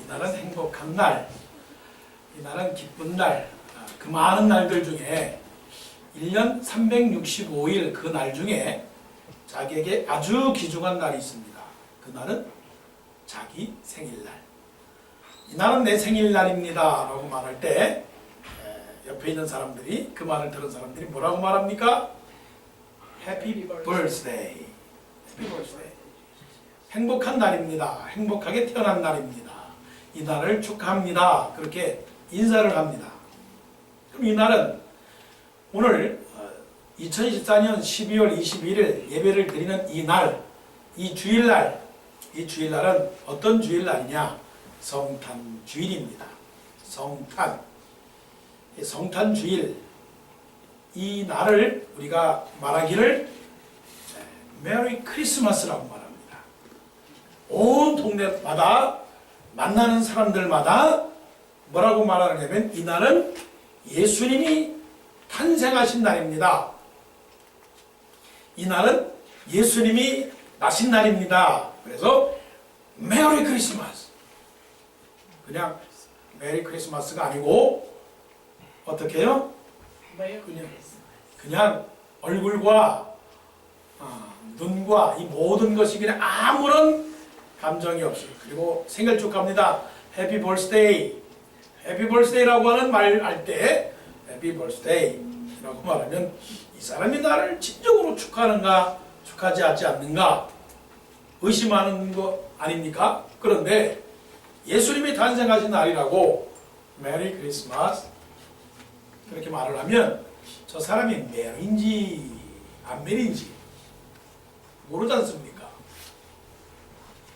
이날은 행복한 날, 이날은 기쁜 날, 그 많은 날들 중에 1년 365일 그 날 중에 자기에게 아주 귀중한 날이 있습니다. 그날은 자기 생일날. 이날은 내 생일날입니다 라고 말할 때 옆에 있는 사람들이, 그 말을 들은 사람들이 뭐라고 말합니까? Happy birthday. Happy birthday. 행복한 날입니다. 행복하게 태어난 날입니다. 이 날을 축하합니다. 그렇게 인사를 합니다. 그럼 이 날은 오늘 2024년 12월 21일 예배를 드리는 이 날, 이 주일날, 이 주일날은 어떤 주일날이냐? 성탄 주일입니다. 성탄. 성탄 주일, 이 날을 우리가 말하기를 메리 크리스마스라고 말합니다. 온 동네마다 만나는 사람들마다 뭐라고 말하냐면 이 날은 예수님이 탄생하신 날입니다. 이 날은 예수님이 나신 날입니다. 그래서 메리 크리스마스. 그냥 메리 크리스마스가 아니고 어떻게 해요? 그냥 얼굴과 눈과 이 모든 것이 그냥 아무런 감정이 없어요. 그리고 생일 축하합니다. 해피 벌스데이. 해피 벌스데이라고 하는 말 할 때 해피 벌스데이라고 말하면 이 사람이 나를 진정으로 축하하는가 축하하지 않는가 의심하는 거 아닙니까? 그런데 예수님이 탄생하신 날이라고 메리 크리스마스 그렇게 말을 하면 저 사람이 메리인지 안 메리인지 모르지 않습니까?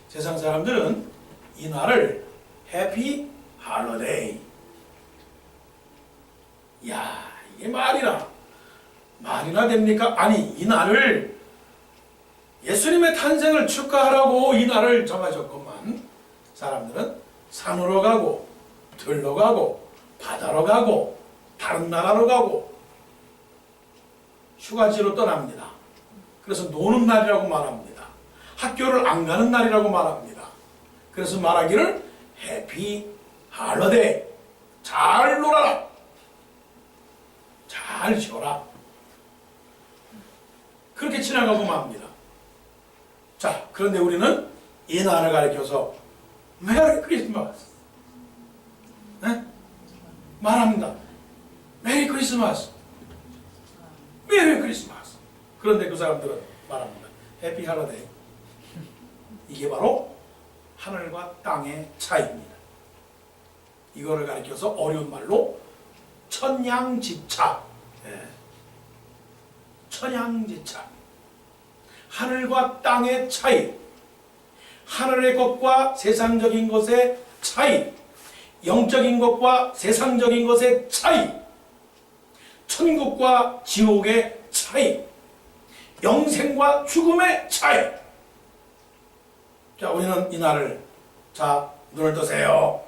세상 사람들은 이 날을 해피 할로데이. 야, 이게 말이나 됩니까? 아니, 이 날을 예수님의 탄생을 축하하라고 이 날을 정하셨건만 사람들은 산으로 가고 들로 가고 바다로 가고 다른 나라로 가고 휴가지로 떠납니다. 그래서 노는 날이라고 말합니다. 학교를 안 가는 날이라고 말합니다. 그래서 말하기를 해피 할로데이. 잘 놀아라. 잘 쉬어라. 그렇게 지나가고 맙니다. 자, 그런데 우리는 이 날을 가리켜서 메리 크리스마스 네? 말합니다. 메리 크리스마스. 메리 크리스마스. 그런데 그 사람들은 말합니다. 해피 할로데이. 이게 바로 하늘과 땅의 차이입니다. 이거를 가리켜서 어려운 말로 천양지차. 네. 천양지차. 하늘과 땅의 차이. 하늘의 것과 세상적인 것의 차이. 영적인 것과 세상적인 것의 차이. 천국과 지옥의 차이. 영생과 죽음의 차이. 자, 우리는 이 날을, 자, 눈을 뜨세요.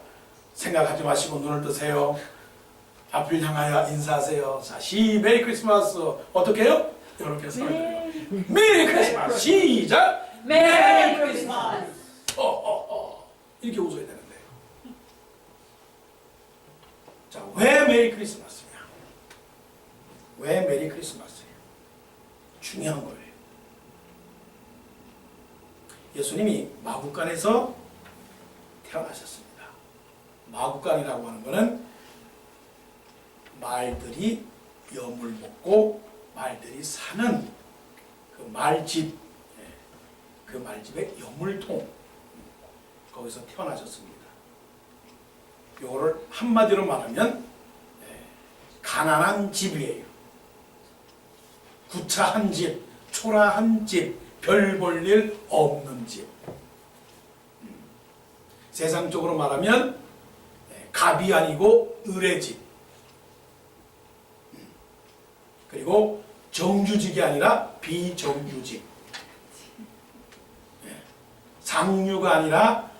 생각하지 마시고 눈을 뜨세요. 앞을 향하여 인사하세요. 자, 메리 크리스마스. 어떻게 해요? 이렇게 해서 메리 크리스마스. 시작. 메리 크리스마스. 이렇게 웃어야 되는데. 자, 왜 메리 크리스마스냐? 왜 메리 크리스마스냐? 중요한 거예요. 예수님이 마구간에서 태어나셨습니다. 마구간이라고 하는 것은 말들이 염을 먹고 말들이 사는 그 말집, 그 말집의 여물통, 거기서 태어나셨습니다. 이거를 한마디로 말하면 가난한 집이에요. 구차한 집, 초라한 집, 별 볼 일 없는 집. 세상적으로 말하면 갑이 아니고 을의 집. 그리고 정규직이 아니라 비정규직. 상류가 아니라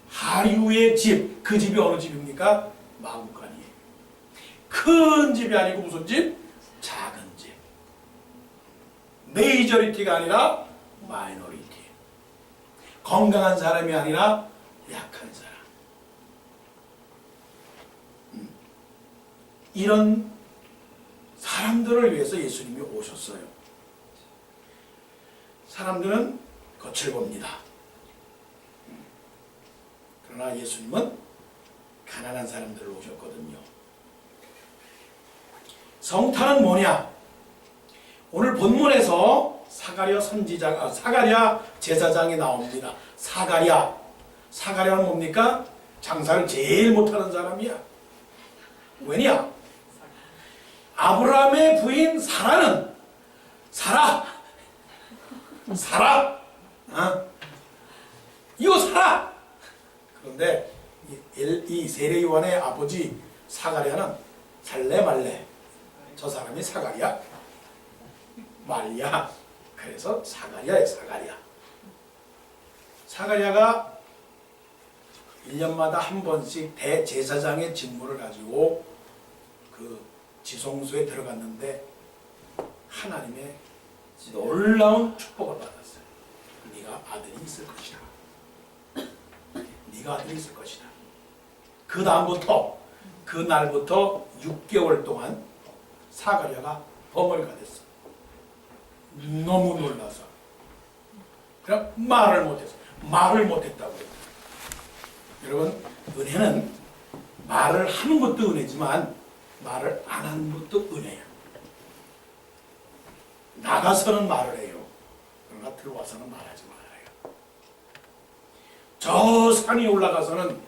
하류의 집. 그 집이 어느 집입니까? 마구간이에요. 큰 집이 아니고 무슨 집? 작은 집. 메이저리티가 아니라 마이너리티. 건강한 사람이 아니라 약한 사람. 이런 사람들을 위해서 예수님이 오셨어요. 사람들은 겉을 봅니다. 그러나 예수님은 가난한 사람들을 오셨거든요. 성탄은 뭐냐? 오늘 본문에서 사가랴 제사장이 나옵니다. 사가랴는 뭡니까? 장사를 제일 못하는 사람이야. 왜냐? 아브라함의 부인 사라, 이거 사라. 그런데 이 세례 요한의 아버지 사가랴는 살래 말래. 저 사람이 사가랴 말이야. 그래서 사가랴의 사가랴. 사가랴가 1년마다 한 번씩 대제사장의 직무를 가지고 그 지성소에 들어갔는데 하나님의 놀라운 축복을 받았어요. 네가 아들이 있을 것이다. 네가 아들이 있을 것이다. 그 다음부터 그 날부터 6개월 동안 사가랴가 버머리가 됐어. 너무 놀라서 그냥 말을 못했다고요. 여러분, 은혜는 말을 하는 것도 은혜지만 말을 안 하는 것도 은혜야. 나가서는 말을 해요. 그러나 들어와서는 말하지 말아요. 저 산이 올라가서는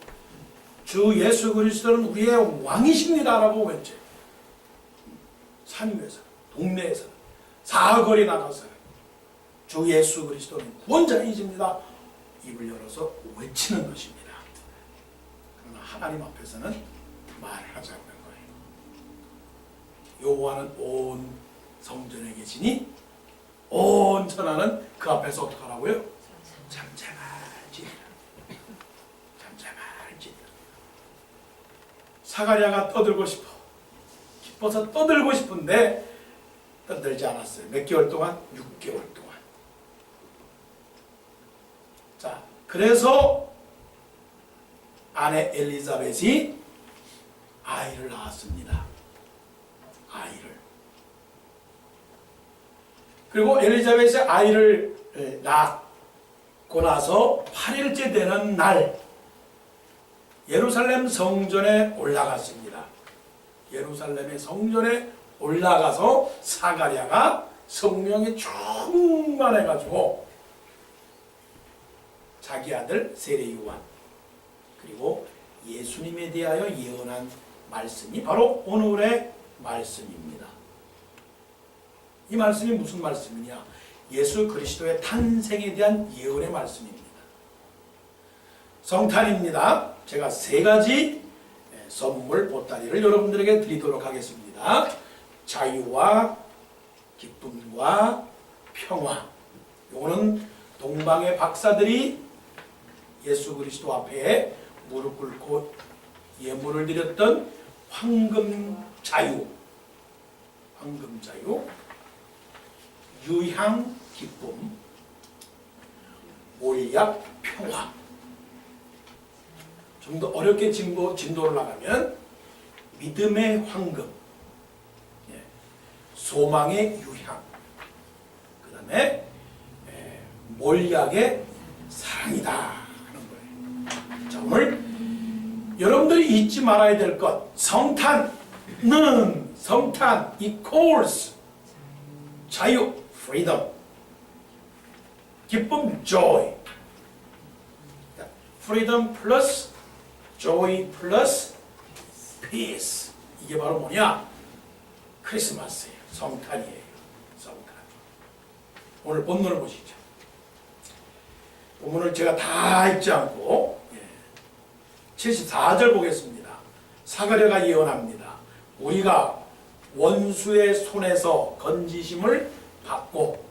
주 예수 그리스도는 우리의 왕이십니다라고 외쳐. 산 위에서, 동네에서, 사거리 나가서 주 예수 그리스도는 구원자이십니다. 입을 열어서 외치는 것입니다. 그러나 하나님 앞에서는 말을 하지 않는 거예요. 여호와는 온 성전에 계시니 온 천하는 그 앞에서 어떻게 하라고요? 잠잠할지니라. 잠잠할지니라. 사가랴가 떠들고 싶어. 기뻐서 떠들고 싶은데 떠들지 않았어요. 몇 개월 동안? 6개월 동안. 자, 그래서 아내 엘리자벳이 아이를 낳았습니다. 아이를. 그리고 엘리자벳이 아이를 낳고 나서 8일째 되는 날 예루살렘 성전에 올라갔습니다. 예루살렘의 성전에 올라가서 사가랴가 성령에 충만해가지고 자기 아들 세례 요한 그리고 예수님에 대하여 예언한 말씀이 바로 오늘의 말씀입니다. 이 말씀이 무슨 말씀이냐? 예수 그리스도의 탄생에 대한 예언의 말씀입니다. 성탄입니다. 제가 3가지 선물 보따리를 여러분들에게 드리도록 하겠습니다. 자유와 기쁨과 평화. 이거는 동방의 박사들이 예수 그리스도 앞에 무릎 꿇고 예물을 드렸던 황금 자유, 유향 기쁨, 몰약 평화. 좀 더 어렵게 진도를 나가면 믿음의 황금, 소망의 유향, 그 다음에 몰약의 사랑이다 하는 거예요. 자, 오늘 여러분들이 잊지 말아야 될 것, 성탄 equals 자유, freedom, 기쁨, joy, freedom 플러스 joy 플러스 peace. 이게 바로 뭐냐? 크리스마스예요. 성탄이에요. 성탄. 오늘 본문을 보시죠. 본문을 제가 다 읽지 않고 74절 보겠습니다. 사가랴가 예언합니다. 우리가 원수의 손에서 건지심을 받고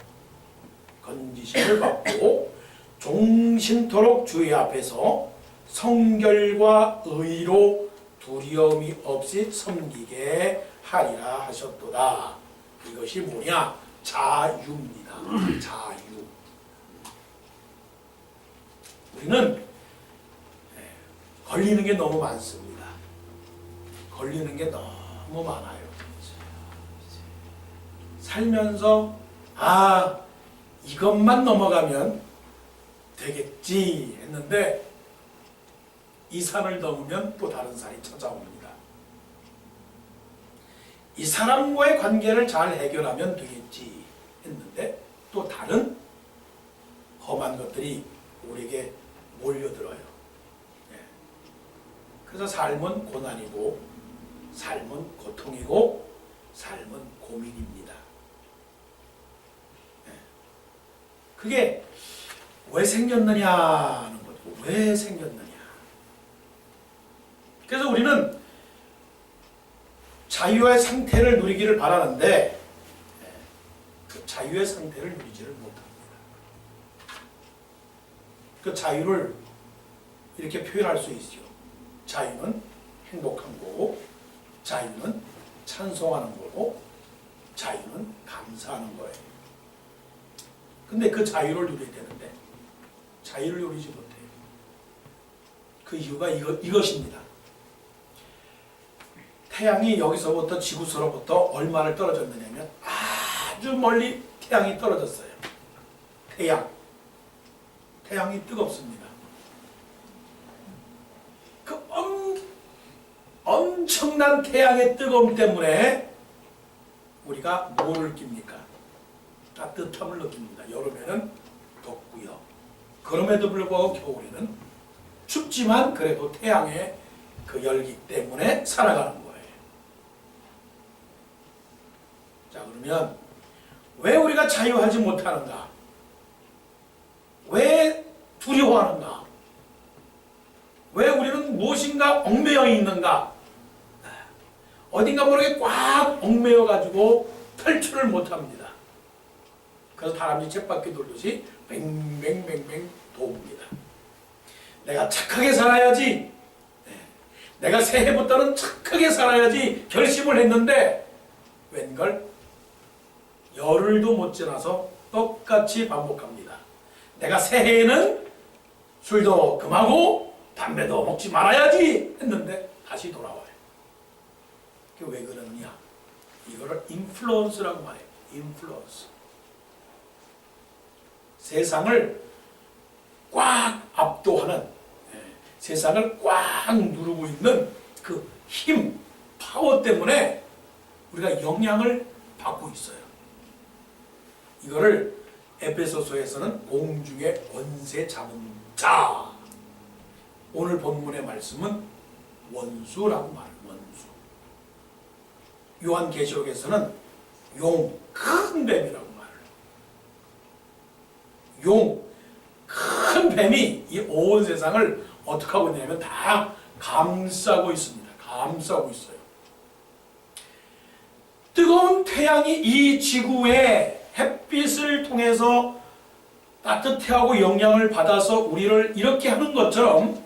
종신토록 주의 앞에서 성결과 의로 두려움이 없이 섬기게 하리라 하셨도다. 이것이 뭐냐? 자유입니다. 자유. 우리는 걸리는 게 너무 많습니다. 걸리는 게 너무 너무 많아요. 살면서 이것만 넘어가면 되겠지 했는데 이 산을 넘으면 또 다른 산이 찾아옵니다. 이 사람과의 관계를 잘 해결하면 되겠지 했는데 또 다른 험한 것들이 우리에게 몰려들어요. 그래서 삶은 고난이고 삶은 고통이고 삶은 고민입니다. 그게 왜 생겼느냐 하는 거죠. 왜 생겼느냐. 그래서 우리는 자유의 상태를 누리기를 바라는데 그 자유의 상태를 누리지를 못합니다. 그 자유를 이렇게 표현할 수 있죠. 자유는 행복한 거고, 자유는 찬송하는 거고, 자유는 감사하는 거예요. 근데 그 자유를 누려야 되는데 자유를 누리지 못해요. 그 이유가 이것입니다. 태양이 여기서부터 지구서로부터 얼마를 떨어졌느냐면 아주 멀리 태양이 떨어졌어요. 태양이 뜨겁습니다. 그 엄청난 태양의 뜨거움 때문에 우리가 뭘 느낍니까? 따뜻함을 느낍니다. 여름에는 덥고요. 그럼에도 불구하고 겨울에는 춥지만 그래도 태양의 그 열기 때문에 살아가는 거예요. 자, 그러면 왜 우리가 자유하지 못하는가? 왜 두려워하는가? 왜 우리는 무엇인가 얽매여 있는가? 어딘가 모르게 꽉 얽매여 가지고 탈출을 못합니다. 그래서 다람쥐 쳇바퀴 돌듯이 뱅뱅뱅뱅 돕니다. 내가 착하게 살아야지, 내가 새해부터는 착하게 살아야지 결심을 했는데 웬걸 열흘도 못 지나서 똑같이 반복합니다. 내가 새해에는 술도 금하고 담배도 먹지 말아야지 했는데 다시 돌아와요. 그게 왜 그러느냐? 이거를 인플루언스라고 말해요. 인플루언스. 세상을 꽉 압도하는, 세상을 꽉 누르고 있는 그 힘, 파워 때문에 우리가 영향을 받고 있어요. 이거를 에베소서에서는 공중의 권세 잡은 자, 오늘 본문의 말씀은 원수라고 말해요. 원수. 요한계시록에서는 큰 뱀이라고 말해요. 큰 뱀이 이 온 세상을 어떻게 하고 있냐면 다 감싸고 있습니다. 감싸고 있어요. 뜨거운 태양이 이 지구에 햇빛을 통해서 따뜻해하고 영향을 받아서 우리를 이렇게 하는 것처럼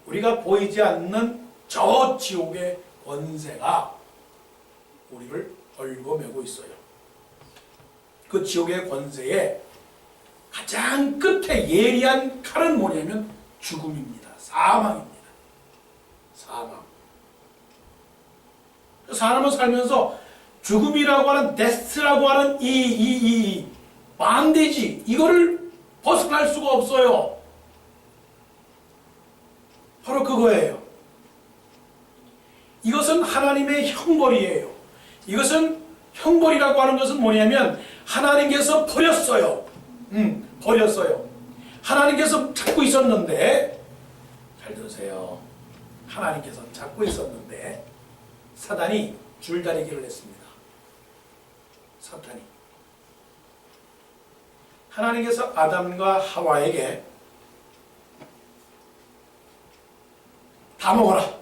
우리가 보이지 않는 저 지옥의 권세가 우리를 얽어매고 있어요. 그 지옥의 권세의 가장 끝에 예리한 칼은 뭐냐면 죽음입니다. 사망입니다. 사망. 사람은 살면서 죽음이라고 하는 데스라고 하는 이 반대지, 이거를 벗어날 수가 없어요. 바로 그거예요. 이것은 하나님의 형벌이에요. 이것은 형벌이라고 하는 것은 뭐냐면 하나님께서 버렸어요. 버렸어요. 하나님께서 잡고 있었는데, 잘 들으세요. 하나님께서 잡고 있었는데 사단이 줄다리기를 했습니다. 사탄이. 하나님께서 아담과 하와에게 다 먹어라.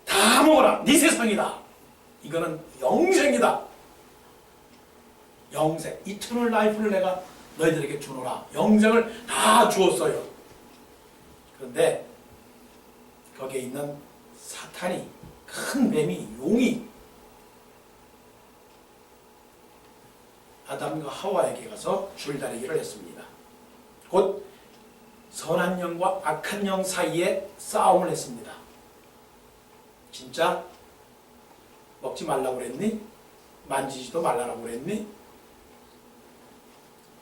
다 먹어라. 네 세상이다. 이거는 영생이다. 영생. 이터널 라이프를 내가 너희들에게 주노라. 영생을 다 주었어요. 그런데 거기에 있는 사탄이, 큰 뱀이, 용이 아담과 하와에게 가서 줄다리기를 했습니다. 곧 선한 영과 악한 영 사이에 싸움을 했습니다. 진짜 먹지 말라고 그랬니? 만지지도 말라고 그랬니?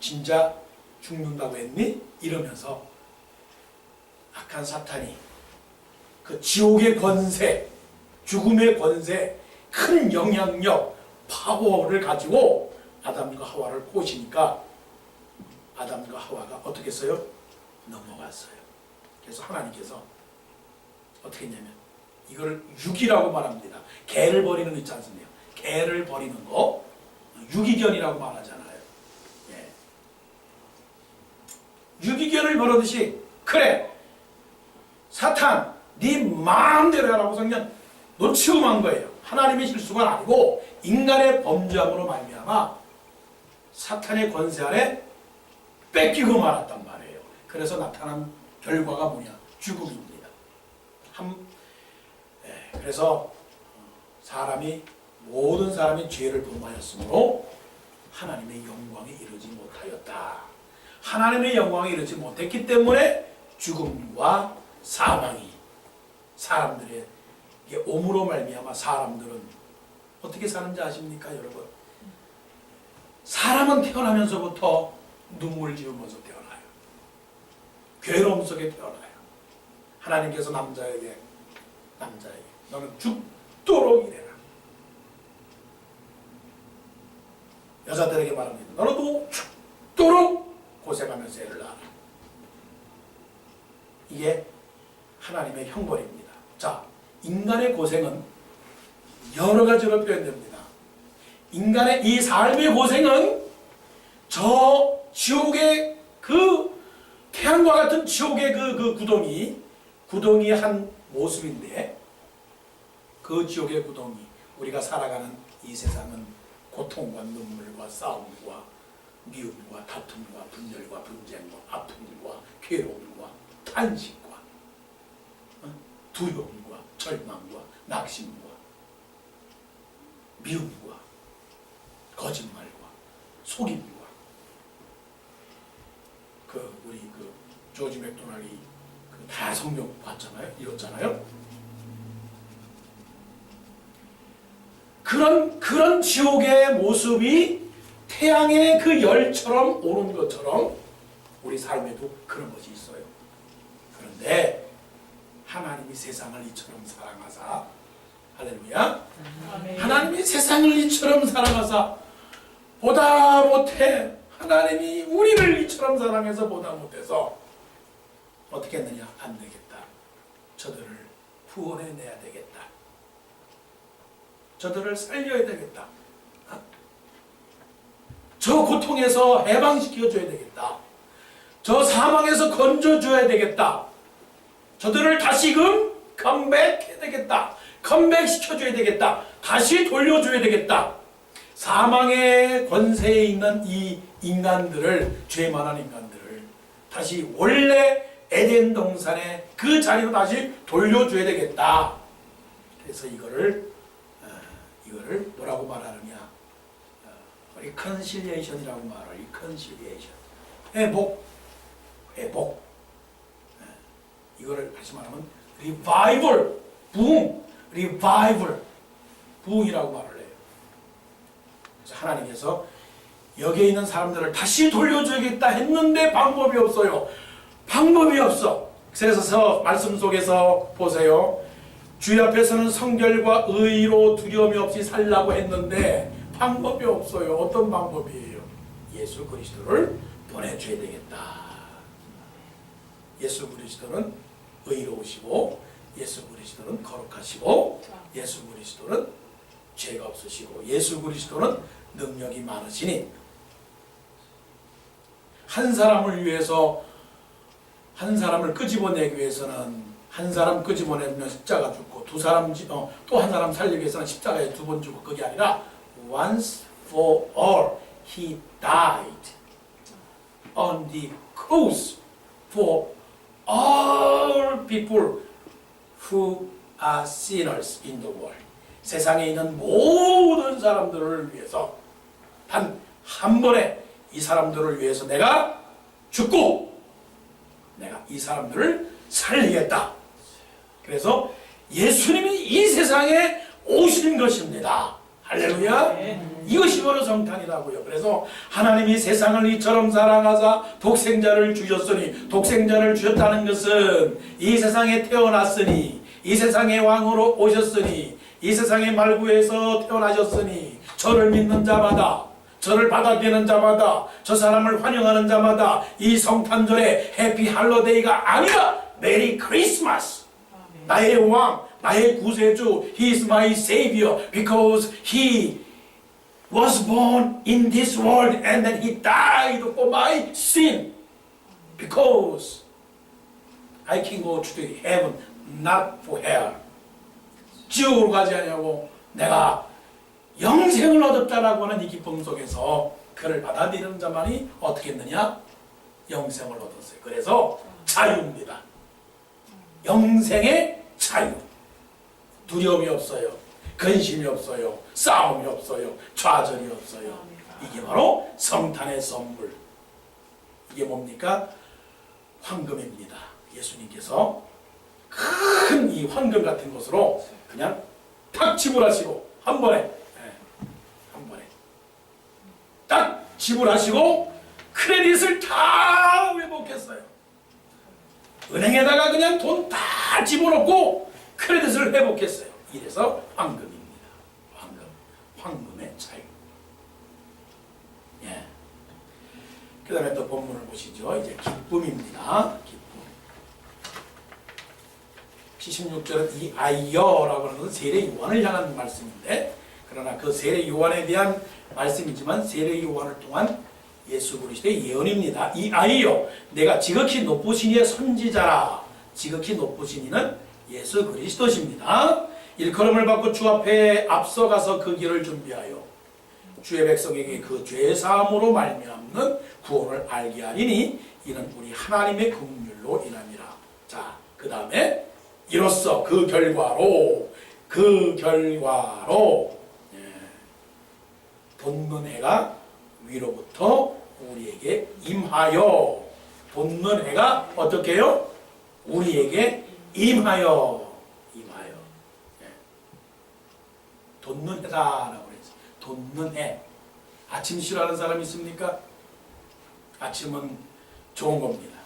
진짜 죽는다고 했니? 이러면서 악한 사탄이 그 지옥의 권세, 죽음의 권세, 큰 영향력, 파워를 가지고 아담과 하와를 꼬시니까 아담과 하와가 어떻게 했어요? 넘어갔어요. 그래서 하나님께서 어떻게 했냐면 이걸 유기라고 말합니다. 개를 버리는 거 있지 않습니까? 개를 버리는 거 유기견이라고 말하잖아요. 예. 유기견을 버리듯이 그래 사탄 네 마음대로 하라고 그냥 놓치고만 거예요. 하나님의 실수가 아니고 인간의 범죄함으로 말미암아 사탄의 권세 아래 뺏기고 말았단 말이에요. 그래서 나타난 결과가 뭐냐? 죽음입니다. 그래서 모든 사람이 죄를 범하였으므로 하나님의 영광에 이르지 못하였다. 하나님의 영광에 이르지 못했기 때문에 죽음과 사망이 사람들의 오므로 말미암아 사람들은 어떻게 사는지 아십니까, 여러분? 사람은 태어나면서부터 눈물 지으면서 태어나요. 괴로움 속에 태어나요. 하나님께서 남자에게 너는 죽도록 일해라. 여자들에게 말합니다. 너는 죽도록 고생하면서 애를 낳아라. 이게 하나님의 형벌입니다. 자, 인간의 고생은 여러 가지로 표현됩니다. 인간의 이 삶의 고생은 저 지옥의 그 태양과 같은 지옥의 그 구덩이의 한 모습인데 그 지옥의 구덩이, 우리가 살아가는 이 세상은 고통과 눈물과 싸움과 미움과 다툼과 분열과 분쟁과 아픔과 괴로움과 탄식과 두려움과 절망과 낙심과 미움과 거짓말과 속임과 우리 조지 맥도날이 다성경 봤잖아요. 읽었잖아요. 그런 지옥의 모습이 태양의 그 열처럼 오는 것처럼 우리 삶에도 그런 것이 있어요. 그런데 하나님이 세상을 이처럼 사랑하사, 할렐루야, 아멘. 하나님이 세상을 이처럼 사랑하사 보다 못해 하나님이 우리를 이처럼 사랑해서 보다 못해서 어떻게 했느냐? 안 되겠다. 저들을 구원해내야 되겠다. 저들을 살려야 되겠다. 저 고통에서 해방시켜줘야 되겠다. 저 사망에서 건져줘야 되겠다. 저들을 다시금 컴백해야 되겠다. 컴백시켜줘야 되겠다. 다시 돌려줘야 되겠다. 사망의 권세에 있는 이 인간들을, 죄 많은 인간들을 다시 원래 에덴 동산의 그 자리로 다시 돌려줘야 되겠다. 그래서 이거를 뭐라고 말하느냐? 리컨실리에이션이라고 말해요. 리컨실리에이션. 회복. 이거를 다시 말하면 리바이벌, 부흥이라고 말을 해요. 그래서 하나님께서 여기에 있는 사람들을 다시 돌려주겠다 했는데 방법이 없어요. 방법이 없어. 그래서 말씀 속에서 보세요. 주의 앞에서는 성결과 의로 두려움이 없이 살라고 했는데 방법이 없어요. 어떤 방법이에요? 예수 그리스도를 보내줘야 되겠다. 예수 그리스도는 의로우시고 예수 그리스도는 거룩하시고 예수 그리스도는 죄가 없으시고 예수 그리스도는 능력이 많으시니 한 사람을 위해서 한 사람을 끄집어내기 위해서는 한 사람 끄집어내면 십자가 죽고 또 한 사람 살리기 위해서는 십자가에 두 번 죽고 그게 아니라 once for all he died on the cross for all people who are sinners in the world. 세상에 있는 모든 사람들을 위해서 단 한 번에 이 사람들을 위해서 내가 죽고 내가 이 사람들을 살리겠다. 그래서 예수님이 이 세상에 오신 것입니다. 할렐루야. 이것이 바로 성탄이라고요. 그래서 하나님이 세상을 이처럼 사랑하사 독생자를 주셨으니, 독생자를 주셨다는 것은 이 세상에 태어났으니, 이 세상의 왕으로 오셨으니, 이 세상의 말구에서 태어나셨으니, 저를 믿는 자마다, 저를 받아들이는 자마다, 저 사람을 환영하는 자마다 이 성탄절에 해피 할로데이가 아니라 메리 크리스마스, 나의 왕, 나의 구세주, He is my Savior because He was born in this world and then He died for my sin because I can go to the heaven, not for hell. 지옥으로 가지 않냐고 내가 영생을 얻었다라고 하는 이 기쁨 속에서 그를 받아들이는 자만이 어떻게 했느냐? 영생을 얻었어요. 그래서 자유입니다. 영생의 자유. 두려움이 없어요. 근심이 없어요. 싸움이 없어요. 좌절이 없어요. 이게 바로 성탄의 선물. 이게 뭡니까? 황금입니다. 예수님께서 큰 이 황금 같은 것으로 그냥 탁 지불하시고 한 번에 딱 지불하시고 크레딧을 다 회복했어요. 은행에다가 그냥 돈 다 집어넣고 크레딧을 회복했어요. 이래서 황금입니다. 황금의 차이. 예. 그 다음에 또 본문을 보시죠. 이제 기쁨입니다. 기쁨. 76절은 이 아이여라고 하는 것은 세례 요한을 향한 말씀인데, 그러나 그 세례 요한에 대한 말씀이지만 세례 요한을 통한 예수 그리스도의 예언입니다. 이 아이여, 내가 지극히 높으신 이의 선지자라. 지극히 높으신 이는 예수 그리스도십니다. 일컬음을 받고 주 앞에 앞서가서 그 길을 준비하여 주의 백성에게 그 죄 사함으로 말미암는 구원을 알게 하리니 이는 우리 하나님의 긍휼로 인함이라. 자, 그 다음에 이로써 그 결과로 돋는 해가 위로부터 우리에게 임하여. 돋는 해가 어떻게 해요? 우리에게 임하여. 예. 돋는 해다라고 그랬어요. 돋는 해. 아침 싫어하는 사람 있습니까? 아침은 좋은 겁니다.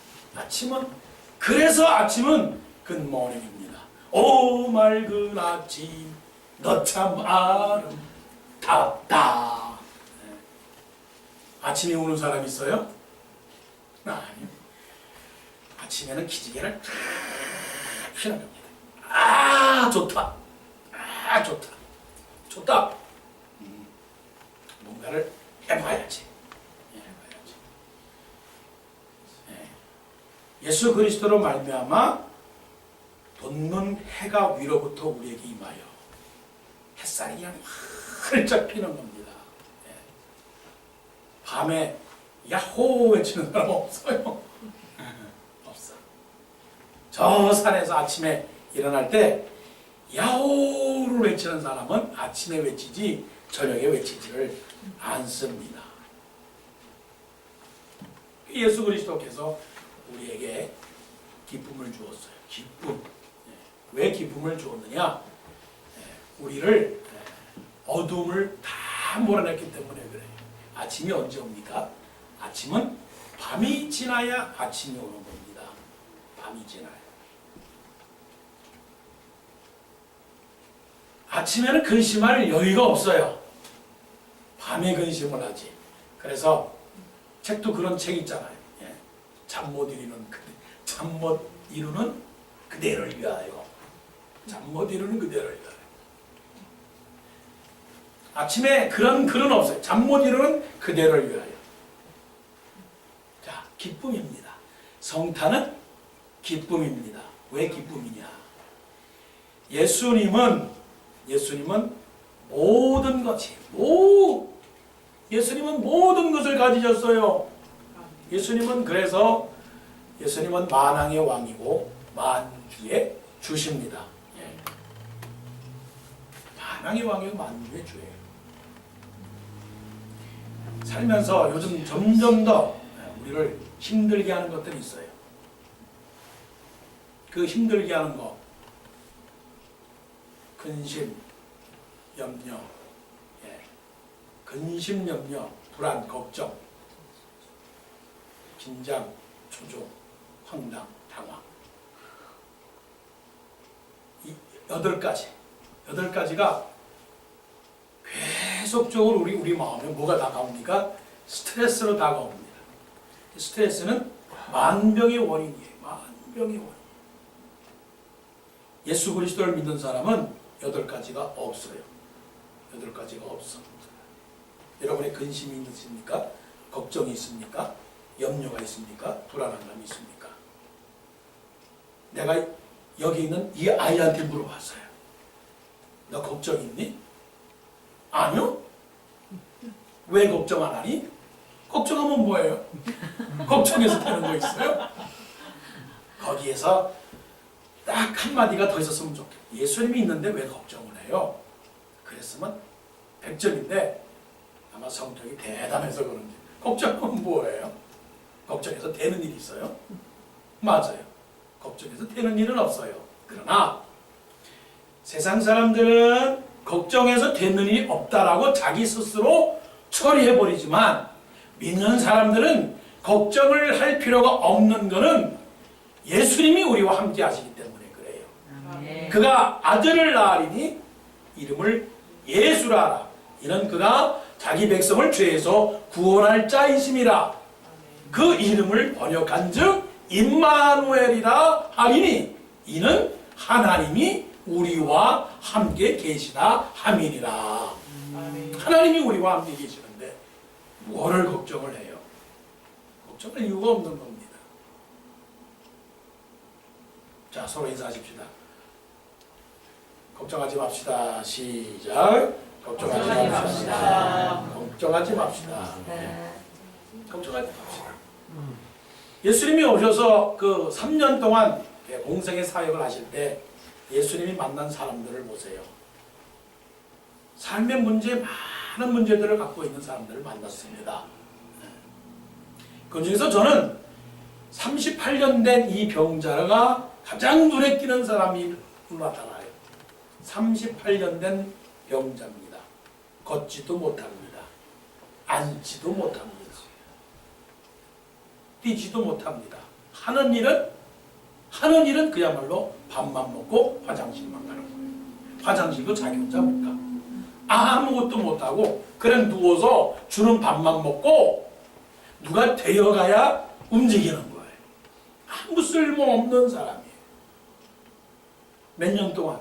그래서 아침은 굿모닝입니다. 오 맑은 아침 너 참 아름답다. 네. 아침에 우는 사람 있어요? 아니요. 아침에는 기지개를 피는 겁니다. 좋다. 좋다. 뭔가를 해봐야지. 예수 그리스도로 말미암아 돋는 해가 위로부터 우리에게 임하여 햇살이 그냥 활짝 피는 겁니다. 밤에 야호 외치는 사람 없어요. 없어. 저 산에서 아침에 일어날 때 야호를 외치는 사람은 아침에 외치지 저녁에 외치지를 않습니다. 예수 그리스도께서 우리에게 기쁨을 주었어요. 기쁨. 왜 기쁨을 주었느냐? 우리를 어둠을 다 몰아냈기 때문에 그래요. 아침이 언제 옵니까? 아침은 밤이 지나야 아침이 오는 겁니다. 밤이 지나야. 아침에는 근심할 여유가 없어요. 밤에 근심을 하지. 그래서 책도 그런 책 있잖아요. 잠 못 이루는 그대를 위하여. 잠 못 이루는 그대를 위하여. 아침에 그런 글은 없어요. 잠 못 이루는 그대를 위하여. 자, 기쁨입니다. 성탄은 기쁨입니다. 왜 기쁨이냐? 예수님은 모든 것이, 예수님은 모든 것을 가지셨어요. 예수님은 만왕의 왕이고 만주의 주십니다. 만왕의 왕이고 만주의 주예요. 살면서 요즘 점점 더 우리를 힘들게 하는 것들이 있어요. 그 힘들게 하는 거 근심, 염려, 근심, 염려, 불안, 걱정, 긴장, 초조, 황당, 당황. 이 8가지가 계속적으로 우리 마음에 뭐가 다가옵니까? 스트레스로 다가옵니다. 스트레스는 만병의 원인이에요. 만병의 원인. 예수 그리스도를 믿는 사람은 8가지가 없어요. 8가지가 없어. 여러분의 근심이 있습니까? 걱정이 있습니까? 염려가 있습니까? 불안함이 있습니까? 내가 여기 있는 이 아이한테 물어봤어요. 너 걱정 있니? 아니요. 왜 걱정 안 하니? 걱정하면 뭐예요? 걱정해서 되는 거 있어요? 거기에서 딱 한마디가 더 있었으면 좋겠어요. 예수님이 있는데 왜 걱정을 해요? 그랬으면 100점인데 아마 성격이 대단해서 그런지 걱정하면 뭐예요? 걱정해서 되는 일이 있어요? 맞아요. 걱정해서 되는 일은 없어요. 그러나 세상 사람들은 걱정해서 되는 일이 없다라고 자기 스스로 처리해버리지만 믿는 사람들은 걱정을 할 필요가 없는 것은 예수님이 우리와 함께 하시기 때문에 그래요. 아멘. 그가 아들을 낳으리니 이름을 예수라 하라. 이는 그가 자기 백성을 죄에서 구원할 자이심이라. 그 이름을 번역한즉 임마누엘이라 하리니 이는 하나님이 우리와 함께 계시다 함이니라. 하나님이 우리와 함께 계시는데 뭐를 걱정을 해요? 걱정할 이유가 없는 겁니다. 자, 서로 인사하십시다. 걱정하지 맙시다. 시작. 걱정하지 맙시다. 걱정하지 맙시다. 네. 걱정하지 맙시다. 예수님이 오셔서 그 3년 동안 공생의 사역을 하실 때 예수님이 만난 사람들을 보세요. 삶의 문제, 많은 문제들을 갖고 있는 사람들을 만났습니다. 그 중에서 저는 38년 된 이 병자가 가장 눈에 띄는 사람이 나타나요. 38년 된 병자입니다. 걷지도 못합니다. 앉지도 못합니다. 뛰지도 못합니다. 하는 일은 그야말로 밥만 먹고 화장실만 가는 거예요. 화장실도 자기 혼자 못 가. 아무것도 못하고 그냥 누워서 주는 밥만 먹고 누가 되어가야 움직이는 거예요. 아무 쓸모없는 사람이에요. 몇 년 동안?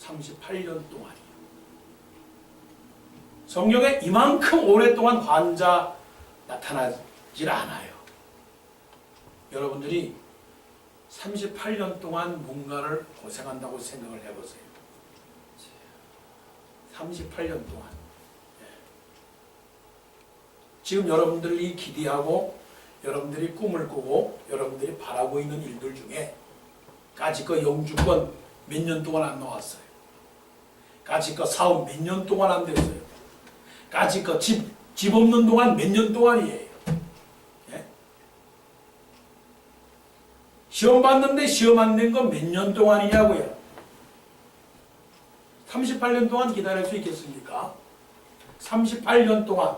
38년 동안이요. 성경에 이만큼 오랫동안 환자 나타나질 않아요. 여러분들이 38년 동안 뭔가를 고생한다고 생각을 해보세요. 38년 동안. 지금 여러분들이 기대하고 여러분들이 꿈을 꾸고 여러분들이 바라고 있는 일들 중에 까짓거 영주권 몇 년 동안 안 나왔어요. 까짓거 사업 몇 년 동안 안 됐어요. 까짓거 집 없는 동안 몇 년 동안이에요. 예? 시험 봤는데 시험 안 된 건 몇 년 동안이냐고요. 38년 동안 기다릴 수 있겠습니까? 38년 동안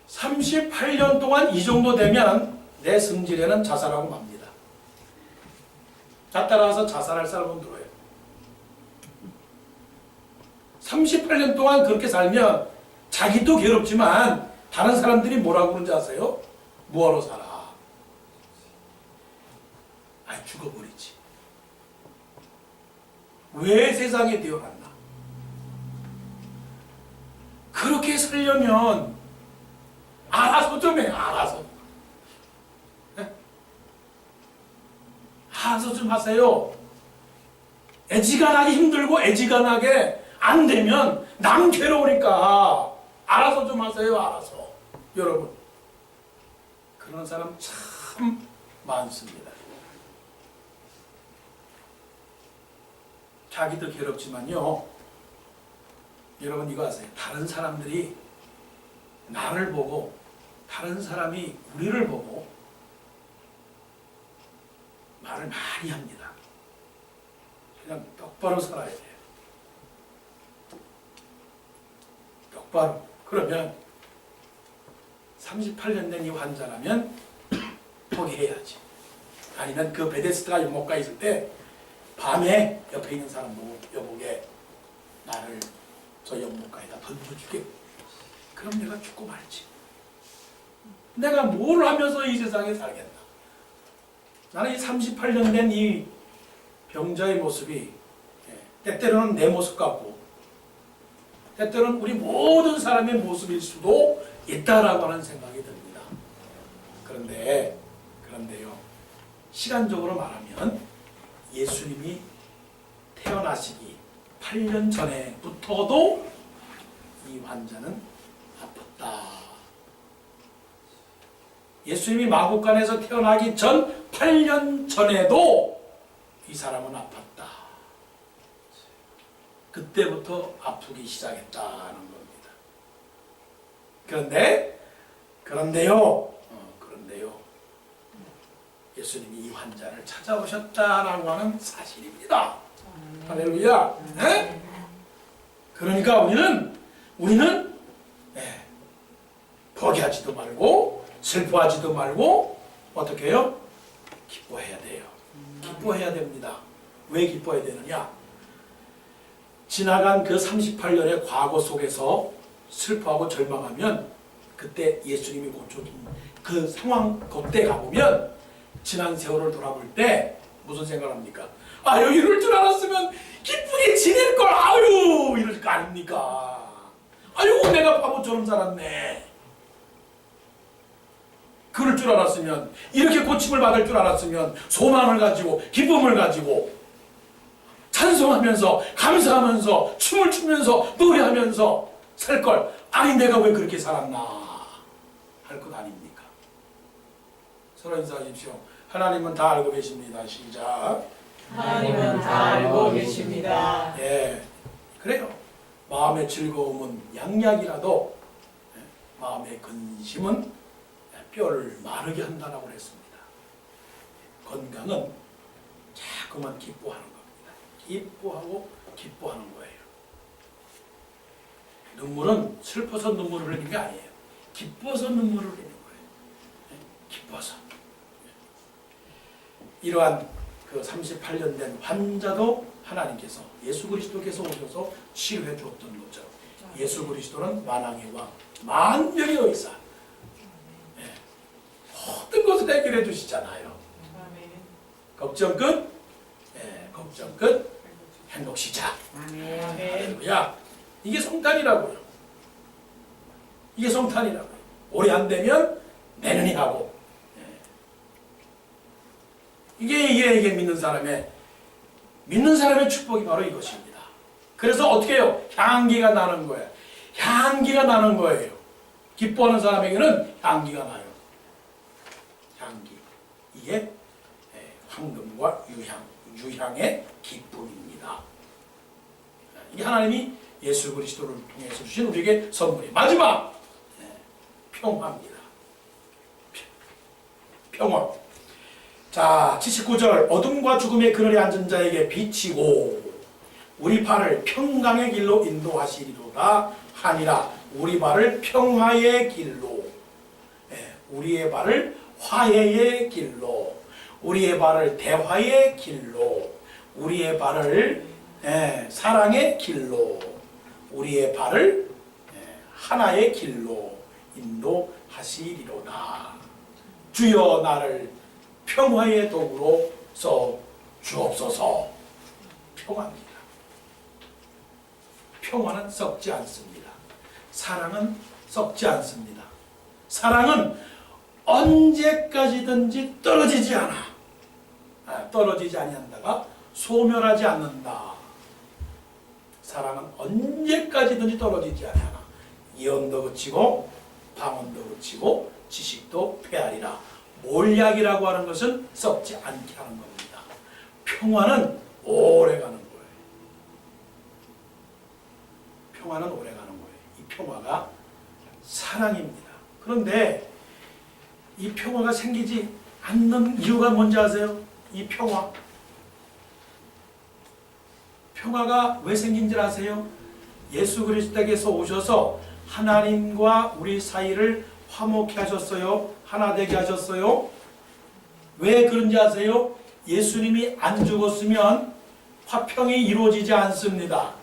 38년 동안 이 정도 되면 내 성질에는 자살하고 맙니다. 자, 따라서 자살할 사람은 들어요. 38년 동안 그렇게 살면 자기도 괴롭지만 다른 사람들이 뭐라고 그러는지 아세요? 뭐하러 살아? 아이, 죽어버리지. 왜 세상에 태어났나? 그렇게 살려면 알아서 좀 해. 알아서. 네? 알아서 좀 하세요. 애지간하게 힘들고 애지간하게 안 되면 남 괴로우니까 알아서 좀 하세요. 알아서. 여러분, 그런 사람 참 많습니다. 자기도 괴롭지만요, 여러분 이거 아세요? 다른 사람들이 나를 보고, 다른 사람이 우리를 보고 말을 많이 합니다. 그냥 똑바로 살아야 돼요. 똑바로. 그러면 38년 된 이 환자라면 포기해야지. 아니면 그 베데스다 연못가에 있을 때 밤에 옆에 있는 사람 보고 여보게 나를 저 연못가에다 던져주게. 그럼 내가 죽고 말지. 내가 뭘 하면서 이 세상에 살겠나. 나는 이 38년 된 이 병자의 모습이 때때로는 내 모습 같고 때때로는 우리 모든 사람의 모습일 수도 있다라고 하는 생각이 듭니다. 그런데요, 시간적으로 말하면 예수님이 태어나시기 8년 전에부터도 이 환자는 아팠다. 예수님이 마구간에서 태어나기 전 8년 전에도 이 사람은 아팠다. 그때부터 아프기 시작했다는 겁니다. 그런데요, 예수님이 이 환자를 찾아오셨다라고 하는 사실입니다. 할렐루야. 네? 그러니까 우리는 포기하지도 말고 슬퍼하지도 말고 어떻게 해요? 기뻐해야 돼요. 기뻐해야 됩니다. 왜 기뻐해야 되느냐? 지나간 그 38년의 과거 속에서 슬퍼하고 절망하면 그때 예수님이 고쳐준 그 상황 그때 가보면 지난 세월을 돌아볼 때 무슨 생각을 합니까? 아유, 이럴 줄 알았으면 기쁘게 지낼 걸. 아유, 이럴 거 아닙니까? 아유, 내가 바보처럼 살았네. 그럴 줄 알았으면, 이렇게 고침을 받을 줄 알았으면 소망을 가지고 기쁨을 가지고 찬송하면서 감사하면서 춤을 추면서 노래하면서 살 걸. 아니, 내가 왜 그렇게 살았나 할 것 아닙니까? 서로 인사하십시오. 하나님은 다 알고 계십니다. 시작. 하나님은 다 알고 계십니다. 예, 그래요. 마음의 즐거움은 양약이라도 마음의 근심은 뼈를 마르게 한다라고 그랬습니다. 건강은 자꾸만 기뻐하는 겁니다. 기뻐하는 거예요. 눈물은 슬퍼서 눈물을 흘리는 게 아니에요. 기뻐서 눈물을 흘리는 거예요. 기뻐서. 이러한 그 38년 된 환자도 하나님께서 예수 그리스도께서 오셔서 치료해 주었던 것처럼 예수 그리스도는 만왕의 왕, 만병의 의사, 모든 것을 해결해 주시잖아요. 걱정 끝, 걱정 끝, 행복 시작. 할렐루야. 이게 성탄이라고요. 이게 성탄이라고요. 올해 안 되면 내년이 하고. 이게 믿는 사람의 축복이 바로 이것입니다. 그래서 어떻게 해요? 향기가 나는 거예요. 향기가 나는 거예요. 기뻐하는 사람에게는 향기가 나요. 향기. 이게 황금과 유향의 기쁨입니다. 이게 하나님이 예수 그리스도를 통해서 주신 우리에게 선물이 마지막 평화입니다. 평화. 자, 79절. 어둠과 죽음의 그늘에 앉은 자에게 비치고 우리 발을 평강의 길로 인도하시리로다 하니라. 우리 발을 평화의 길로, 우리의 발을 화해의 길로, 우리의 발을 대화의 길로, 우리의 발을 사랑의 길로, 우리의 발을 하나의 길로 인도하시리로다. 주여 나를 평화의 도구로 써 주옵소서. 평화입니다. 평화는 썩지 않습니다. 사랑은 썩지 않습니다. 사랑은 언제까지든지 떨어지지 않아. 떨어지지 아니한다가 소멸하지 않는다. 사랑은 언제까지든지 떨어지지 않아. 예언도 그치고 방언도 그치고 지식도 패하리라. 몰약이라고 하는 것은 썩지 않게 하는 겁니다. 평화는 오래가는 거예요. 평화는 오래가는 거예요. 이 평화가 사랑입니다. 그런데 이 평화가 생기지 않는 이유가 뭔지 아세요? 이 평화. 평화가 왜 생긴 줄 아세요? 예수 그리스도께서 오셔서 하나님과 우리 사이를 화목케 하셨어요. 하나 되게 하셨어요. 왜 그런지 아세요? 예수님이 안 죽었으면 화평이 이루어지지 않습니다.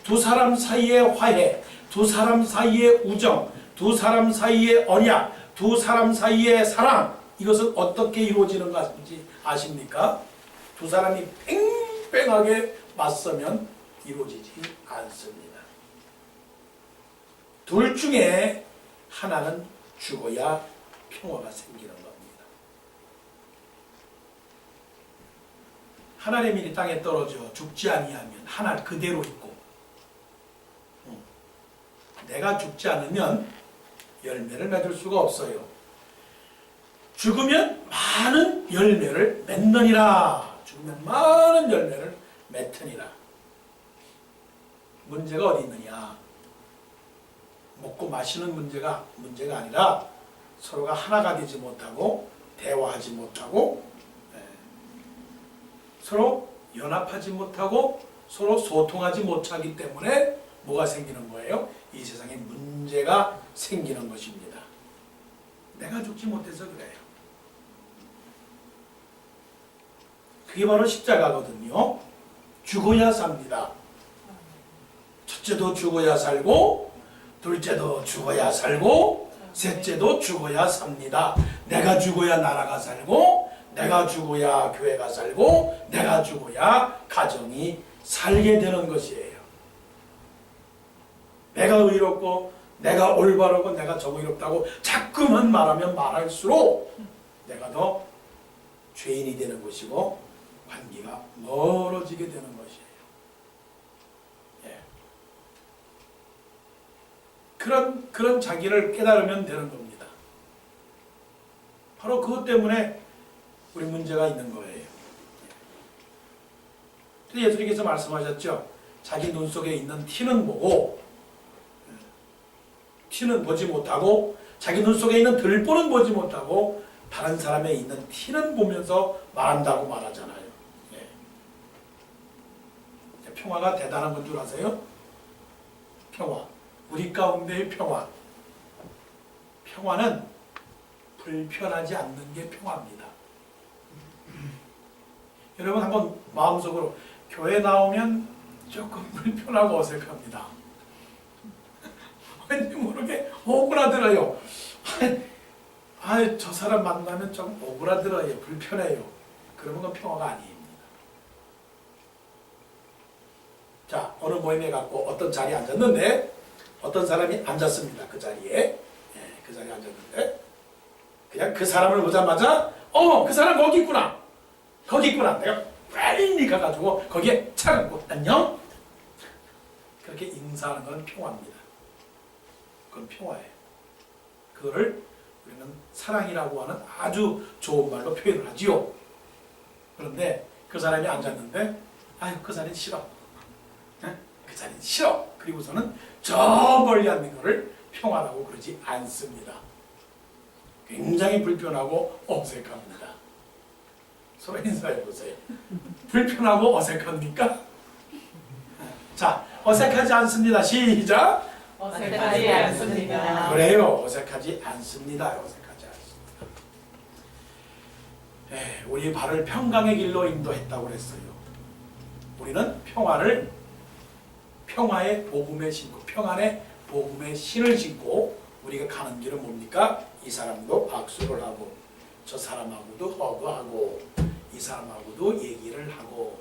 두 사람 사이의 화해, 두 사람 사이의 우정, 두 사람 사이의 언약, 두 사람 사이의 사랑, 이것은 어떻게 이루어지는 것인지 아십니까? 두 사람이 팽팽하게 맞서면 이루어지지 않습니다. 둘 중에 하나는 죽어야 평화가 생기는 겁니다. 하나의 밀이 땅에 떨어져 죽지 아니하면 하나 그대로 있고, 내가 죽지 않으면 열매를 맺을 수가 없어요. 죽으면 많은 열매를 맺느니라. 죽으면 많은 열매를 맺으니라. 문제가 어디 있느냐? 먹고 마시는 문제가 아니라 서로가 하나가 되지 못하고 대화하지 못하고 서로 연합하지 못하고 서로 소통하지 못하기 때문에 뭐가 생기는 거예요? 이 세상에 문제가 생기는 것입니다. 내가 죽지 못해서 그래요. 그게 바로 십자가거든요. 죽어야 삽니다. 첫째도 죽어야 살고, 둘째도 죽어야 살고, 셋째도 죽어야 삽니다. 내가 죽어야 나라가 살고, 내가 죽어야 교회가 살고, 내가 죽어야 가정이 살게 되는 것이에요. 내가 의롭고, 내가 올바르고, 내가 정의롭다고 자꾸만 말하면 말할수록 내가 더 죄인이 되는 것이고 관계가 멀어지게 되는 것이에요. 예. 그런 자기를 깨달으면 되는 겁니다. 바로 그것 때문에 우리 문제가 있는 거예요. 예수님께서 말씀하셨죠. 자기 눈 속에 있는 티는 보고, 티는 보지 못하고, 자기 눈 속에 있는 들보는 보지 못하고 다른 사람에 있는 티는 보면서 말한다고 말하잖아요. 예. 평화가 대단한 건 줄 아세요? 평화. 우리 가운데의 평화. 평화는 불편하지 않는 게 평화입니다. 여러분 한번 마음속으로 교회 나오면 조금 불편하고 어색합니다. 왠지 모르게 오그라들어요. 저 사람 만나면 좀 오그라들어요. 불편해요. 그러면 그건 평화가 아닙니다. 자, 어느 모임에 갔고 어떤 자리에 앉았는데 어떤 사람이 앉았습니다. 그 자리에. 예, 그 자리에 앉았는데 그냥 그 사람을 보자마자 그 사람 거기 있구나. 거기 있구나. 내가 빨리 가가지고 거기에 차고 안녕? 그렇게 인사하는 건 평화입니다. 그건 평화예요. 그거를 우리는 사랑이라고 하는 아주 좋은 말로 표현을 하지요. 그런데 그 사람이 앉았는데 그 자리는 싫어. 그 자리는 싫어. 그리고서는 저 멀리 앉는 거를 평화라고 그러지 않습니다. 굉장히 불편하고 어색합니다. 서로 인사해 보세요. 불편하고 어색합니까? 자, 어색하지 않습니다. 시작. 어색하지 않습니다. 그래요. 어색하지 않습니다. 어색하지 않습니다. 우리 발을 평강의 길로 인도했다고 그랬어요. 우리는 평화의 복음에 신고, 평안의 복음의 신을 신고 우리가 가는 길은 뭡니까? 이 사람도 악수를 하고 저 사람하고도 허그하고 이 사람하고도 얘기를 하고,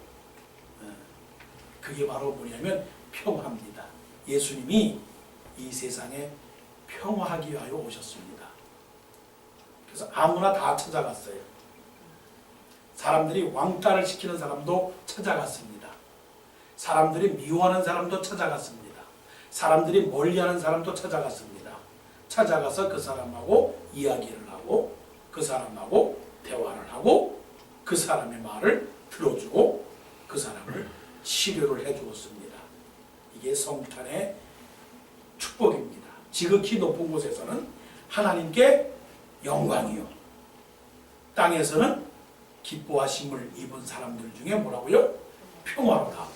그게 바로 뭐냐면 평화입니다. 예수님이 이 세상에 평화하기 위하여 오셨습니다. 그래서 아무나 다 찾아갔어요. 사람들이 왕따를 시키는 사람도 찾아갔습니다. 사람들이 미워하는 사람도 찾아갔습니다. 사람들이 멀리하는 사람도 찾아갔습니다. 찾아가서 그 사람하고 이야기를 하고 그 사람하고 대화를 하고 그 사람의 말을 들어주고 그 사람을 치료를 해주었습니다. 이게 성탄의 축복입니다. 지극히 높은 곳에서는 하나님께 영광이요, 땅에서는 기뻐하심을 입은 사람들 중에 뭐라고요? 평화로다.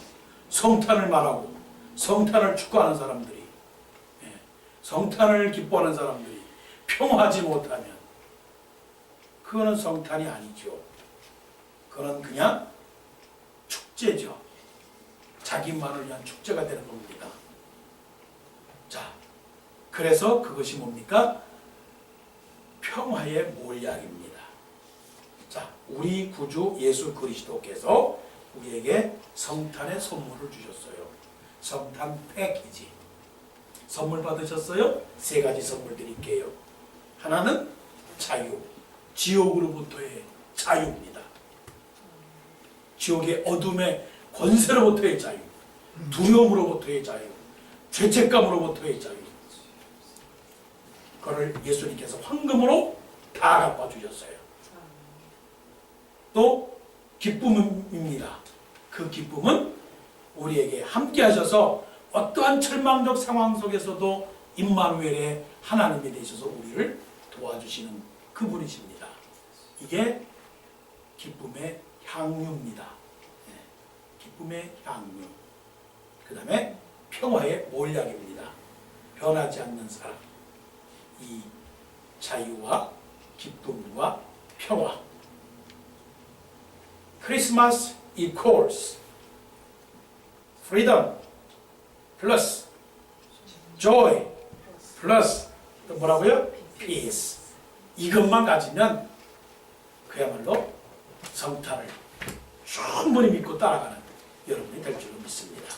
성탄을 말하고 성탄을 축구하는 사람들이, 성탄을 기뻐하는 사람들이 평화하지 못하면 그거는 성탄이 아니죠. 그건 그냥 축제죠. 자기만을 위한 축제가 되는 겁니다. 자, 그래서 그것이 뭡니까? 평화의 몰약입니다. 자, 우리 구주 예수 그리스도께서 우리에게 성탄의 선물을 주셨어요. 성탄 패키지. 선물 받으셨어요? 3가지 선물 드릴게요. 하나는 자유. 지옥으로부터의 자유입니다. 지옥의 어둠의 권세로부터의 자유. 두려움으로부터의 자유. 죄책감으로부터의 자유. 그걸 예수님께서 황금으로 다 갚아주셨어요. 또 기쁨입니다. 그 기쁨은 우리에게 함께 하셔서 어떠한 절망적 상황 속에서도 임마누엘의 하나님이 되셔서 우리를 도와주시는 그분이십니다. 이게 기쁨의 향유입니다. 기쁨의 향유. 그 다음에 평화의 몰약입니다. 변하지 않는 사랑. 이 자유와 기쁨과 평화. 크리스마스 equals freedom 플러스 joy 플러스 또 뭐라고요? peace. 이것만 가지면 그야말로 성탄을 충분히 믿고 따라가는 여러분이 될 줄로 믿습니다.